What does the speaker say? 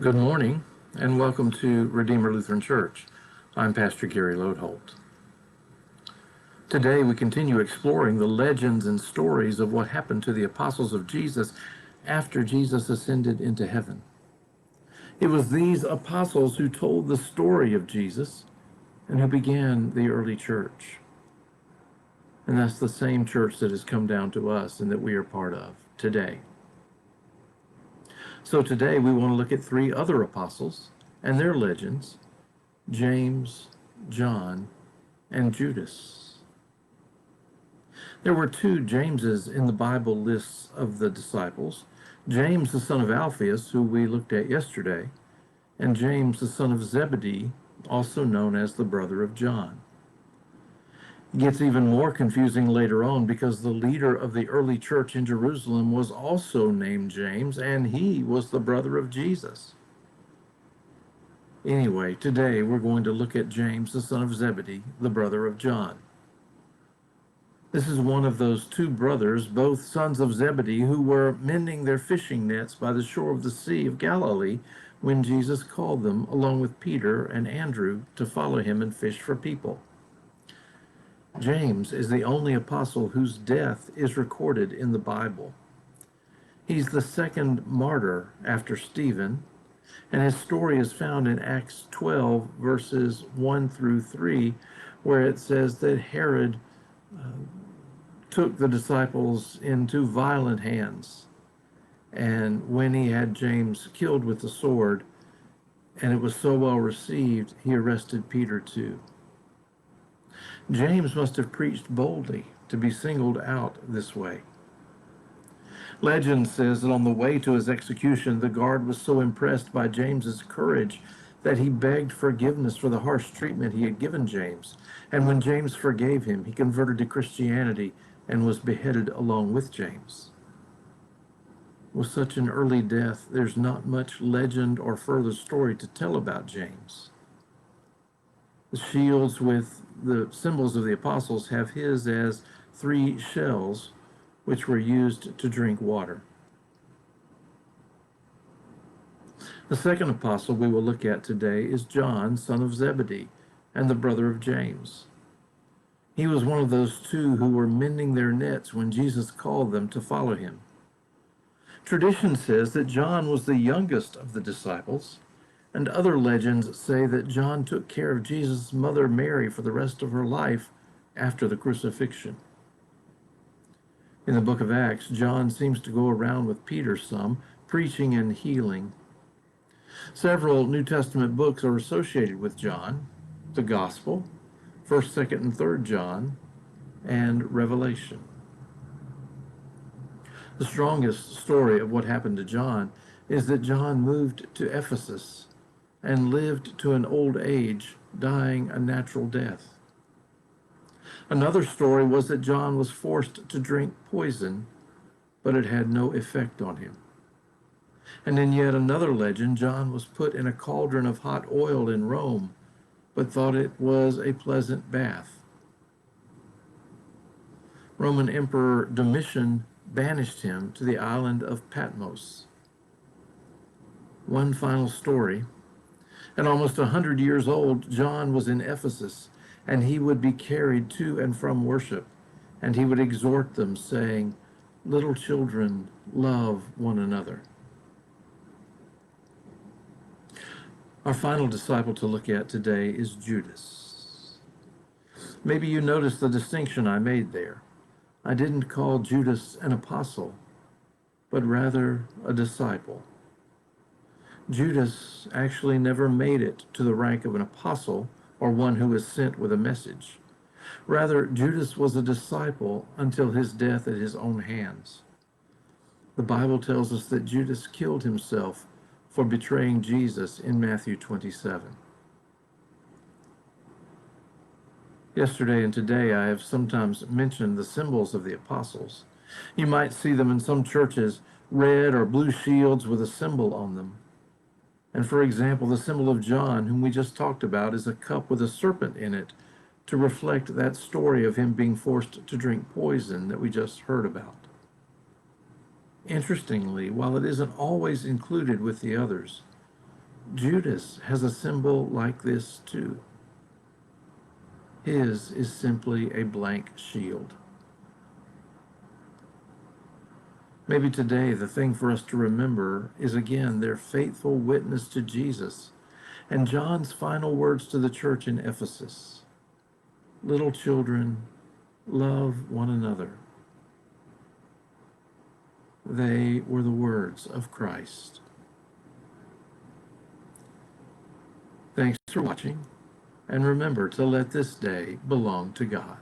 Good morning, and welcome to Redeemer Lutheran Church. I'm Pastor Gary Lodeholt. Today we continue exploring the legends and stories of what happened to the apostles of Jesus after Jesus ascended into heaven. It was these apostles who told the story of Jesus and who began the early church. And that's the same church that has come down to us and that we are part of today. So today we want to look at three other apostles and their legends: James, John, and Judas. There were two Jameses in the Bible lists of the disciples: James, the son of Alphaeus, who we looked at yesterday, and James, the son of Zebedee, also known as the brother of John. It gets even more confusing later on because the leader of the early church in Jerusalem was also named James, and he was the brother of Jesus. Anyway, today we're going to look at James, the son of Zebedee, the brother of John. This is one of those two brothers, both sons of Zebedee, who were mending their fishing nets by the shore of the Sea of Galilee when Jesus called them, along with Peter and Andrew, to follow him and fish for people. James is the only apostle whose death is recorded in the Bible. He's the second martyr after Stephen, and his story is found in Acts 12, verses 1 through 3, where it says that Herod took the disciples into violent hands, and when he had James killed with the sword, and it was so well received, he arrested Peter too. James must have preached boldly to be singled out this way. Legend says that on the way to his execution, the guard was so impressed by James's courage that he begged forgiveness for the harsh treatment he had given James. And when James forgave him, he converted to Christianity and was beheaded along with James. With such an early death, there's not much legend or further story to tell about James. The shields with the symbols of the apostles have his as 3 shells, which were used to drink water. The second apostle we will look at today is John, son of Zebedee, and the brother of James. He was one of those two who were mending their nets when Jesus called them to follow him. Tradition says that John was the youngest of the disciples, and other legends say that John took care of Jesus' mother Mary for the rest of her life after the crucifixion. In the book of Acts, John seems to go around with Peter some, preaching and healing. Several New Testament books are associated with John: the Gospel, 1st, 2nd, and 3rd John, and Revelation. The strongest story of what happened to John is that John moved to Ephesus and lived to an old age, dying a natural death. Another story was that John was forced to drink poison, but it had no effect on him. And in yet another legend, John was put in a cauldron of hot oil in Rome, but thought it was a pleasant bath. Roman Emperor Domitian banished him to the island of Patmos. One final story. At almost 100 years old, John was in Ephesus, and he would be carried to and from worship, and he would exhort them, saying, "Little children, love one another." Our final disciple to look at today is Judas. Maybe you noticed the distinction I made there. I didn't call Judas an apostle, but rather a disciple. Judas actually never made it to the rank of an apostle or one who was sent with a message. Rather, Judas was a disciple until his death at his own hands. The Bible tells us that Judas killed himself for betraying Jesus in Matthew 27. Yesterday and today, I have sometimes mentioned the symbols of the apostles. You might see them in some churches, red or blue shields with a symbol on them. And for example, the symbol of John, whom we just talked about, is a cup with a serpent in it to reflect that story of him being forced to drink poison that we just heard about. Interestingly, while it isn't always included with the others, Judas has a symbol like this too. His is simply a blank shield. Maybe today the thing for us to remember is again their faithful witness to Jesus and John's final words to the church in Ephesus. Little children, love one another. They were the words of Christ. Thanks for watching, and remember to let this day belong to God.